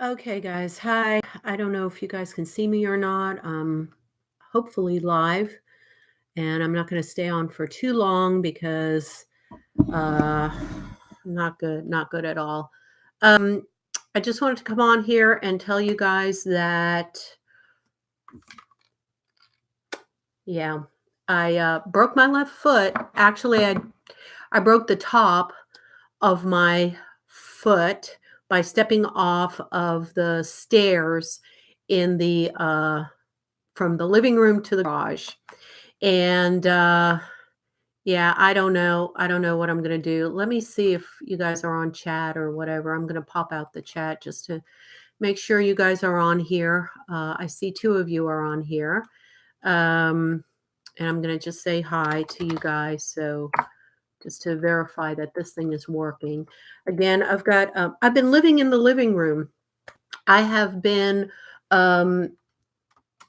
Okay, guys. Hi. I don't know if you guys can see me or not. Hopefully live, and I'm not going to stay on for too long because uh, not good, not good at all. Um, I just wanted to come on here and tell you guys that, yeah, I broke my left foot. Actually, I broke the top of my foot by stepping off of the stairs in the from the living room to the garage. And yeah, I don't know. I don't know what I'm going to do. Let me see if you guys are on chat or whatever. I'm going to pop out the chat just to make sure you guys are on here. I see two of you are on here. Um, and I'm going to just say hi to you guys. So just to verify that this thing is working. Again, I've been living in the living room. I have been um,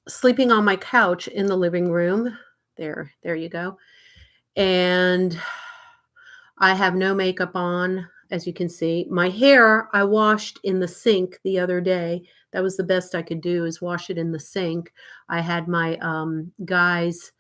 sleeping on my couch in the living room. There you go. And I have no makeup on, as you can see. My hair, I washed in the sink the other day. That was the best I could do, is wash it in the sink. I had my guys,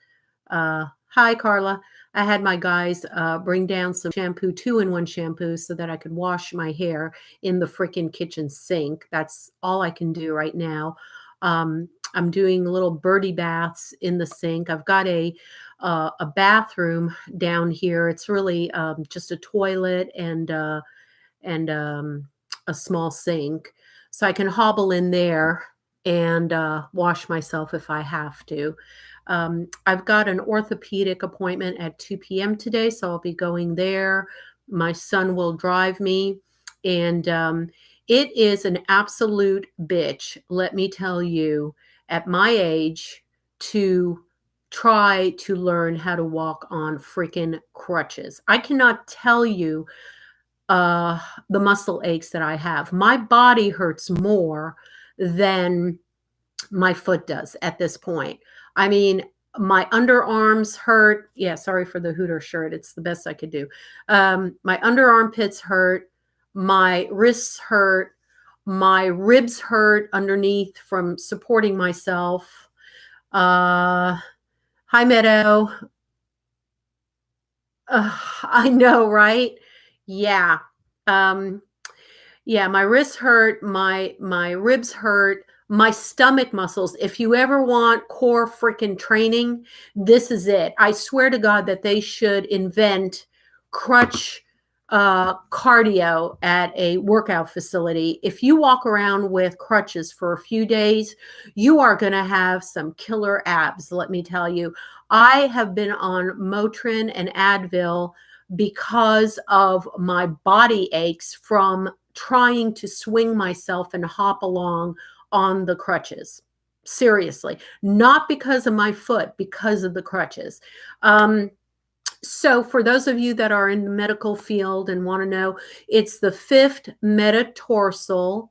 hi, Carla. I had my guys bring down some shampoo, 2-in-1 shampoo, so that I could wash my hair in the freaking kitchen sink. That's all I can do right now. I'm doing little birdie baths in the sink. I've got a bathroom down here. It's really just a toilet and a small sink, so I can hobble in there and wash myself if I have to. I've got an orthopedic appointment at 2 p.m. today, so I'll be going there. My son will drive me, and it is an absolute bitch, let me tell you, at my age, to try to learn how to walk on freaking crutches. I cannot tell you uh, the muscle aches that I have. My body hurts more than my foot does at this point. I mean, my underarms hurt. Yeah, sorry for the Hooter shirt. It's the best I could do. My under armpits hurt. My wrists hurt. My ribs hurt underneath from supporting myself. Hi, Meadow. I know, right? Yeah. Um, Yeah, my wrists hurt, my ribs hurt, my stomach muscles. If you ever want core freaking training, this is it. I swear to God that they should invent crutch cardio at a workout facility. If you walk around with crutches for a few days, you are going to have some killer abs, let me tell you. I have been on Motrin and Advil because of my body aches from trying to swing myself and hop along on the crutches. Seriously, not because of my foot, because of the crutches. So, for those of you that are in the medical field and want to know, it's the fifth metatarsal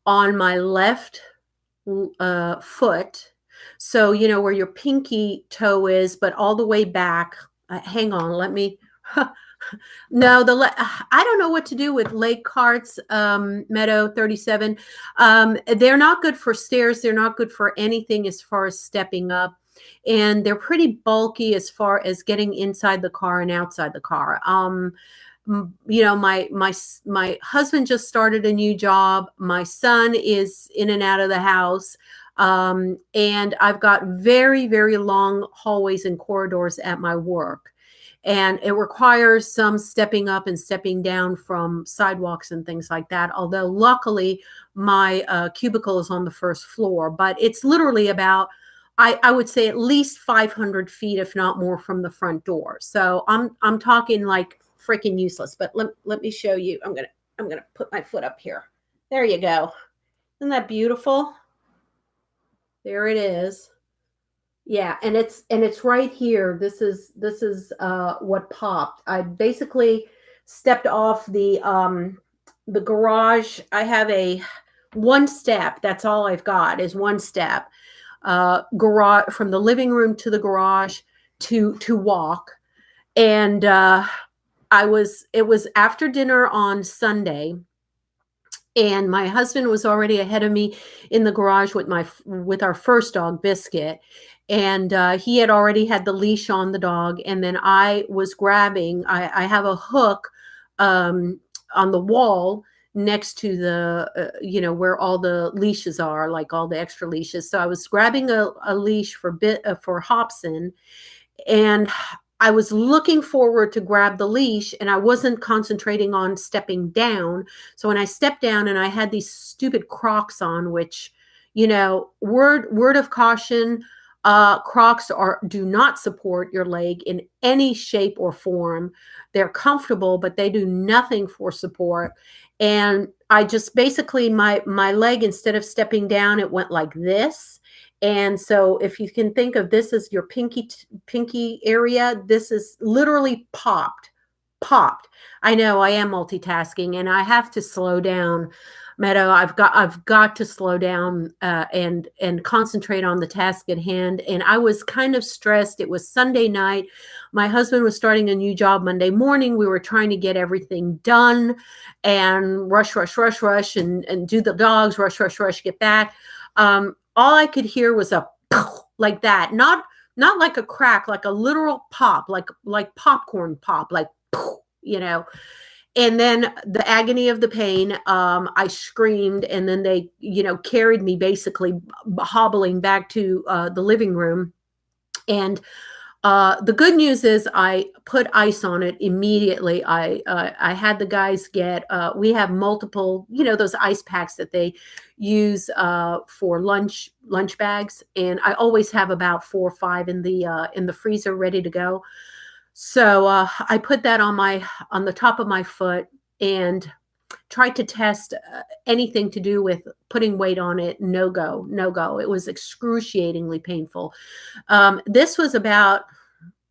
on my left foot. So, you know, where your pinky toe is, but all the way back. Hang on, let me. No, I don't know what to do with leg carts, Meadow 37. They're not good for stairs. They're not good for anything as far as stepping up. And they're pretty bulky as far as getting inside the car and outside the car. You know, my husband just started a new job. My son is in and out of the house. And I've got very, very long hallways and corridors at my work. And it requires some stepping up and stepping down from sidewalks and things like that. Although luckily my cubicle is on the first floor, but it's literally about, I would say at least 500 feet, if not more, from the front door. So I'm talking like freaking useless. But let me show you. I'm gonna put my foot up here. There you go. Isn't that beautiful? There it is. Yeah, and it's right here. This is what popped. I basically stepped off the garage. I have a one step. That's all I've got is one step. Garage from the living room to the garage to walk. And it was after dinner on Sunday, and my husband was already ahead of me in the garage with with our first dog, Biscuit, and he had already had the leash on the dog, and then I was grabbing. I have a hook um, on the wall next to the where all the leashes are, like all the extra leashes. So I was grabbing a leash for Hobson, and I was looking forward to grab the leash, and I wasn't concentrating on stepping down. So when I stepped down and I had these stupid Crocs on, which, word of caution, Crocs do not support your leg in any shape or form. They're comfortable, but they do nothing for support. And I just basically my leg, instead of stepping down, it went like this. And so if you can think of this as your pinky area, this is literally popped. I know I am multitasking and I have to slow down. Meadow, I've got to slow down and concentrate on the task at hand. And I was kind of stressed. It was Sunday night. My husband was starting a new job Monday morning. We were trying to get everything done and rush, and do the dogs, rush, get back. All I could hear was a like that, not like a crack, like a literal pop, like popcorn pop, like you know. And then the agony of the pain, I screamed, and then they, carried me basically hobbling back to the living room. And the good news is I put ice on it immediately. I had the guys get. We have multiple, those ice packs that they use for lunch bags, and I always have about 4 or 5 in the freezer ready to go. So I put that on the top of my foot and tried to test anything to do with putting weight on it. No go, no go. It was excruciatingly painful. This was about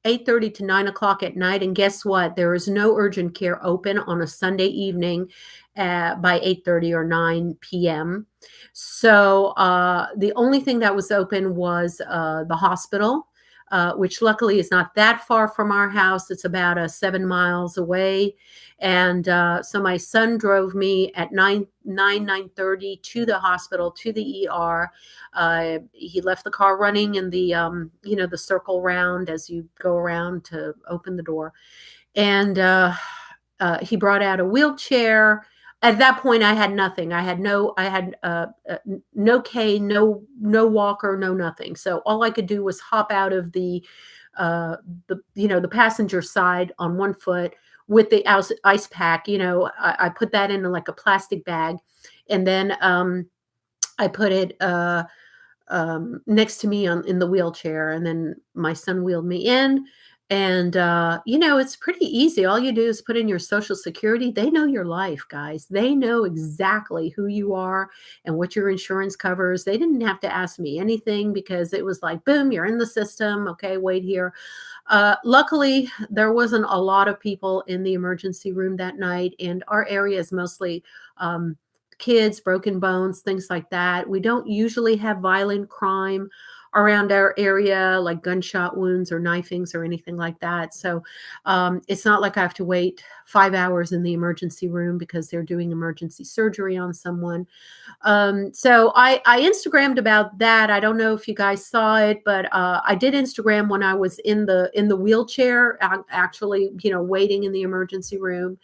8:30 to 9 o'clock at night. And guess what? There is no urgent care open on a Sunday evening by 8:30 or 9 p.m. So the only thing that was open was the hospital, which luckily is not that far from our house. It's about 7 miles away. And so my son drove me at 9:30 to the hospital, to the ER. He left the car running in the circle round as you go around to open the door. And he brought out a wheelchair. At that point, I had nothing. I had no cane, no walker, no nothing. So all I could do was hop out of the passenger side on one foot with the ice pack. I put that in like a plastic bag, and then I put it next to me in the wheelchair, and then my son wheeled me in. And it's pretty easy. All you do is put in your social security. They know your life, guys. They know exactly who you are and what your insurance covers. They didn't have to ask me anything because it was like, boom, you're in the system. Okay, wait here. Luckily, there wasn't a lot of people in the emergency room that night, and our area is mostly kids, broken bones, things like that. We don't usually have violent crime around our area, like gunshot wounds or knifings or anything like that. So it's not like I have to wait 5 hours in the emergency room because they're doing emergency surgery on someone. So I Instagrammed about that. I don't know if you guys saw it, but I did Instagram when I was in the wheelchair, actually, waiting in the emergency room.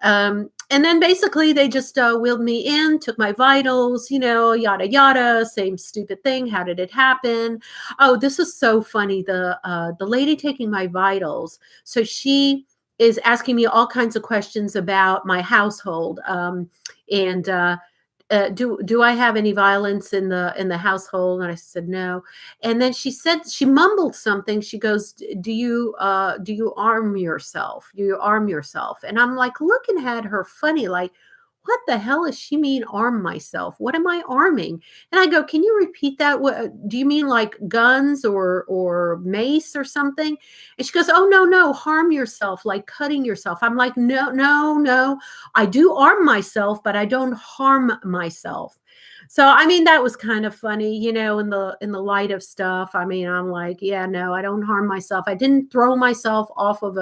And then basically they just wheeled me in, took my vitals, yada yada, same stupid thing. How did it happen? Oh, this is so funny. The lady taking my vitals, so she is asking me all kinds of questions about my household, and do I have any violence in the household? And I said no. And then she mumbled something. She goes, do you arm yourself? Do you arm yourself? And I'm like looking at her funny, like, what the hell does she mean arm myself? What am I arming? And I go, can you repeat that? What do you mean, like guns or mace or something? And she goes, oh, no, harm yourself, like cutting yourself. I'm like, no. I do arm myself, but I don't harm myself. So, I mean, that was kind of funny, in the light of stuff. I mean, I'm like, yeah, no, I don't harm myself. I didn't throw myself off of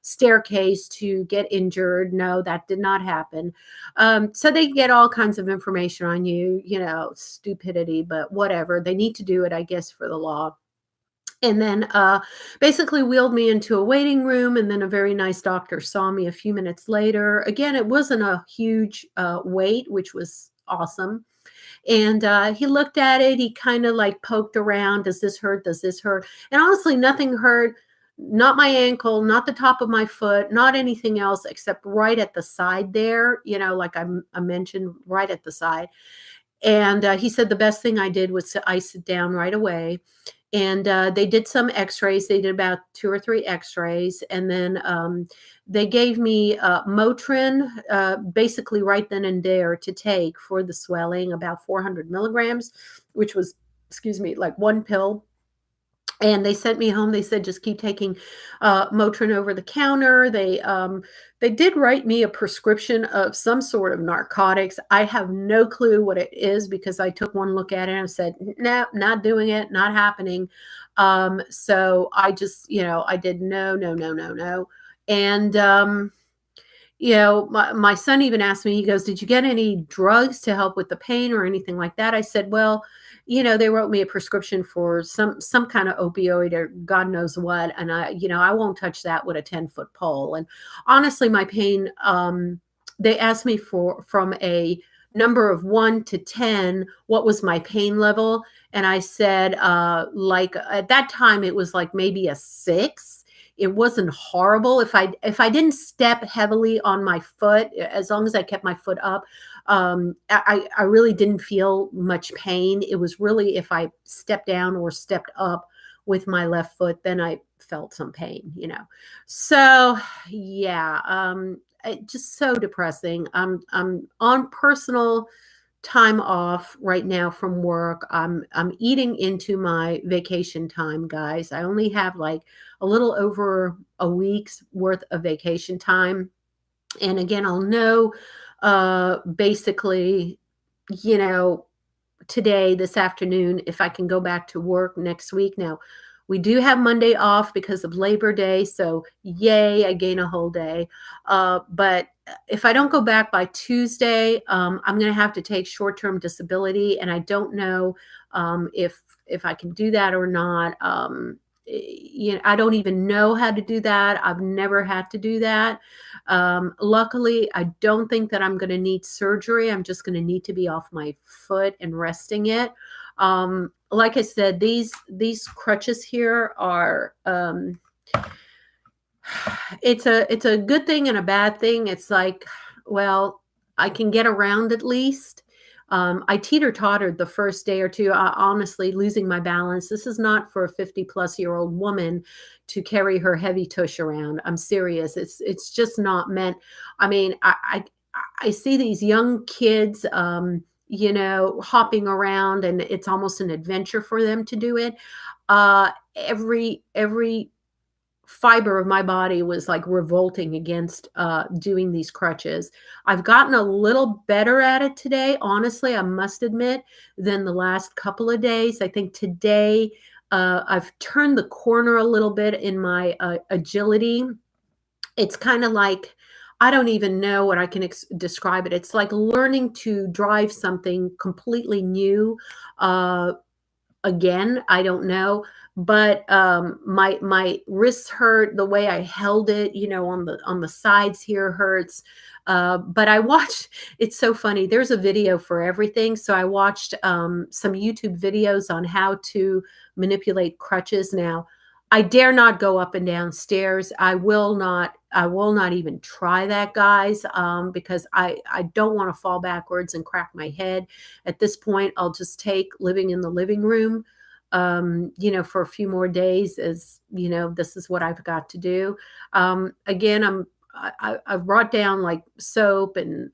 staircase to get injured. No, that did not happen. So they get all kinds of information on you, stupidity, but whatever. They need to do it, I guess, for the law. And then basically wheeled me into a waiting room, and then a very nice doctor saw me a few minutes later. Again, it wasn't a huge wait, which was awesome. And he looked at it. He kind of like poked around. Does this hurt? Does this hurt? And honestly, nothing hurt. Not my ankle, not the top of my foot, not anything else except right at the side there, like I mentioned, right at the side. And he said the best thing I did was to ice it down right away. And they did some x-rays. They did about 2 or 3 x-rays. And then they gave me Motrin, basically right then and there to take for the swelling, about 400 milligrams, which was, excuse me, like one pill. And they sent me home. They said, just keep taking Motrin over the counter. They did write me a prescription of some sort of narcotics. I have no clue what it is because I took one look at it and said, no, not doing it, not happening. So I just, I did no, no, no, no, no. And, my son even asked me, he goes, did you get any drugs to help with the pain or anything like that? I said, well, they wrote me a prescription for some kind of opioid or God knows what. And I won't touch that with a 10-foot pole. And honestly, my pain, they asked me from a number of 1 to 10, what was my pain level? And I said, like at that time, it was like maybe a 6. It wasn't horrible. If I didn't step heavily on my foot, as long as I kept my foot up, I really didn't feel much pain. It was really if I stepped down or stepped up with my left foot, then I felt some pain, So yeah, just so depressing. I'm on personal time off right now from work. I'm eating into my vacation time, guys. I only have like a little over a week's worth of vacation time. And again, I'll know basically, today, this afternoon, if I can go back to work next week. Now, we do have Monday off because of Labor Day. So yay, I gain a whole day. But if I don't go back by Tuesday, I'm going to have to take short-term disability. And I don't know if I can do that or not. I don't even know how to do that. I've never had to do that. Luckily, I don't think that I'm going to need surgery. I'm just going to need to be off my foot and resting it. Like I said, these crutches here are, it's a good thing and a bad thing. It's like, well, I can get around at least. I teeter-tottered the first day or two, honestly, losing my balance. This is not for a 50-plus-year-old woman to carry her heavy tush around. I'm serious. It's just not meant. I mean, I see these young kids, hopping around, and it's almost an adventure for them to do it. Every fiber of my body was like revolting against doing these crutches. I've gotten a little better at it today, honestly, I must admit, than the last couple of days. I think today I've turned the corner a little bit in my agility. It's kind of like, I don't even know what I can describe it. It's like learning to drive something completely new. Again, I don't know, but my wrists hurt. The way I held it, on the sides here hurts. But I watched. It's so funny. There's a video for everything. So I watched some YouTube videos on how to manipulate crutches. Now, I dare not go up and down stairs. I will not even try that, guys, because I don't want to fall backwards and crack my head. At this point, I'll just take living in the living room, for a few more days, as, this is what I've got to do. Again, I've brought down like soap and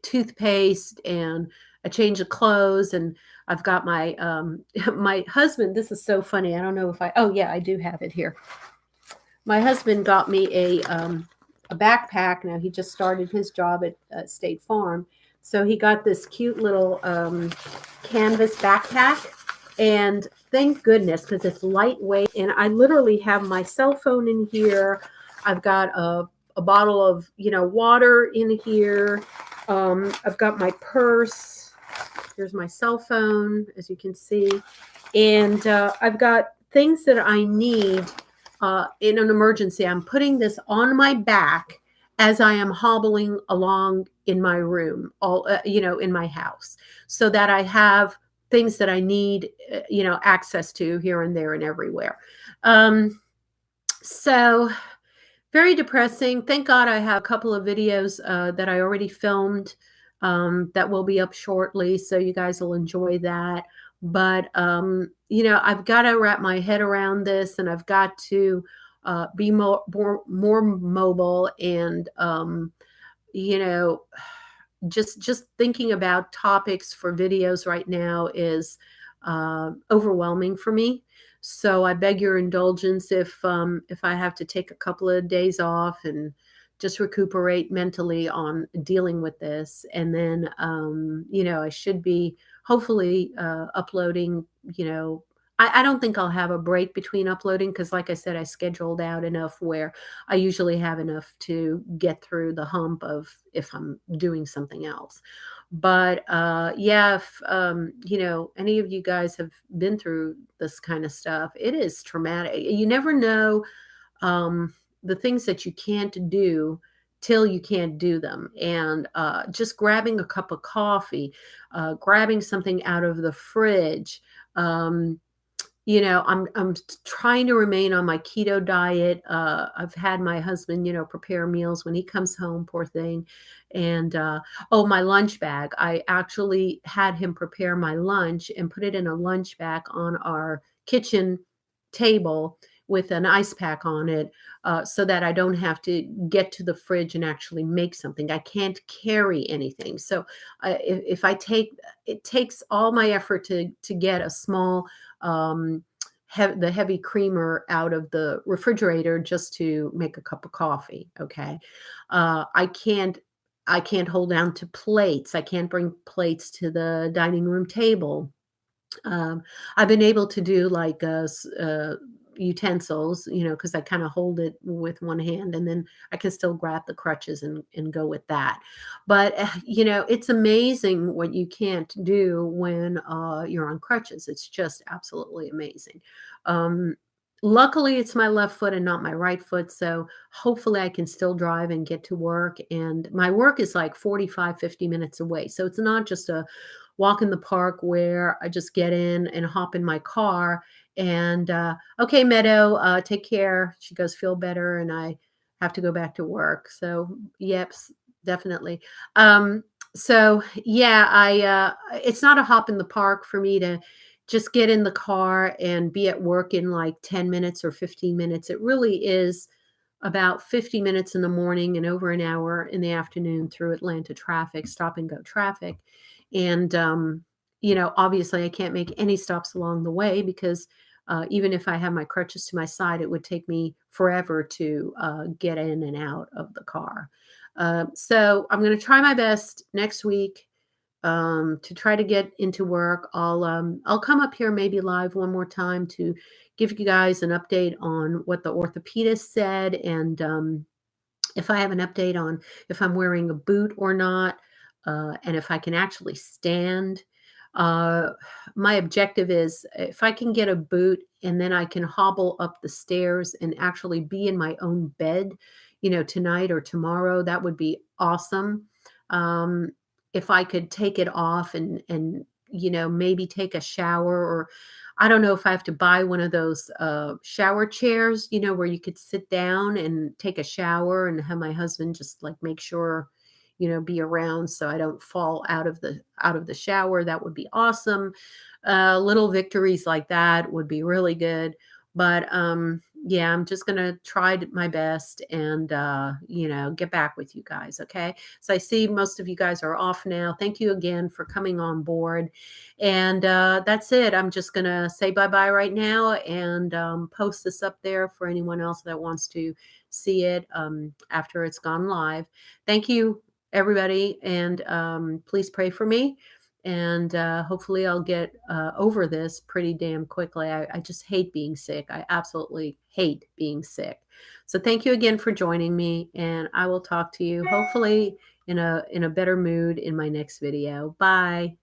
toothpaste and a change of clothes, and I've got my my husband. This is so funny. I don't know if oh yeah, I do have it here. My husband got me a backpack. Now, he just started his job at State Farm, so he got this cute little canvas backpack, and thank goodness, because it's lightweight. And I literally have my cell phone in here. I've got a bottle of, water in here. I've got my purse. Here's my cell phone, as you can see. And I've got things that I need in an emergency. I'm putting this on my back as I am hobbling along in my room, in my house, so that I have things that I need, access to here and there and everywhere. So very depressing. Thank God I have a couple of videos that I already filmed that will be up shortly, so you guys will enjoy that. But I've got to wrap my head around this, and I've got to be more mobile, and you know, just thinking about topics for videos right now is overwhelming for me. So I beg your indulgence if I have to take a couple of days off and just recuperate mentally on dealing with this. And then I should be hopefully uploading. I don't think I'll have a break between uploading because, like I said, I scheduled out enough where I usually have enough to get through the hump of if I'm doing something else. But yeah, if any of you guys have been through this kind of stuff, it is traumatic. You never know the things that you can't do till you can't do them. And just grabbing a cup of coffee, grabbing something out of the fridge. I'm trying to remain on my keto diet. I've had my husband, prepare meals when he comes home, poor thing. And oh, my lunch bag. I actually had him prepare my lunch and put it in a lunch bag on our kitchen table with an ice pack on it, so that I don't have to get to the fridge and actually make something. I can't carry anything. So if I take, it takes all my effort to get a small the heavy creamer out of the refrigerator just to make a cup of coffee. Okay. I can't hold down to plates. I can't bring plates to the dining room table. um, I've been able to do like utensils, because I kind of hold it with one hand, and then I can still grab the crutches and go with that. But it's amazing what you can't do when you're on crutches. It's just absolutely amazing. Um, Luckily, it's my left foot and not my right foot, so hopefully I can still drive and get to work. And my work is like 45-50 minutes away, so it's not just a walk in the park where I just get in and hop in my car and, "Okay, Meadow, take care." She goes, "Feel better," and I have to go back to work. So, yep, definitely. So, yeah, it's not a hop in the park for me to just get in the car and be at work in, like, 10 minutes or 15 minutes. It really is about 50 minutes in the morning and over an hour in the afternoon through Atlanta traffic, stop and go traffic. And, obviously, I can't make any stops along the way because even if I have my crutches to my side, it would take me forever to get in and out of the car. So I'm going to try my best next week to try to get into work. I'll come up here maybe live one more time to give you guys an update on what the orthopedist said, and if I have an update on if I'm wearing a boot or not, and if I can actually stand. Uh, my objective is if I can get a boot and then I can hobble up the stairs and actually be in my own bed, tonight or tomorrow, that would be awesome. Um, if I could take it off and maybe take a shower, or I don't know if I have to buy one of those shower chairs, where you could sit down and take a shower and have my husband just like make sure, be around so I don't fall out of the shower. That would be awesome. Little victories like that would be really good. But yeah, I'm just gonna try my best and get back with you guys. Okay. So I see most of you guys are off now. Thank you again for coming on board. And that's it. I'm just gonna say bye-bye right now and post this up there for anyone else that wants to see it after it's gone live. Thank you, everybody, and please pray for me. and hopefully I'll get over this pretty damn quickly. I just hate being sick. I absolutely hate being sick. So thank you again for joining me, and I will talk to you hopefully in a better mood in my next video. Bye.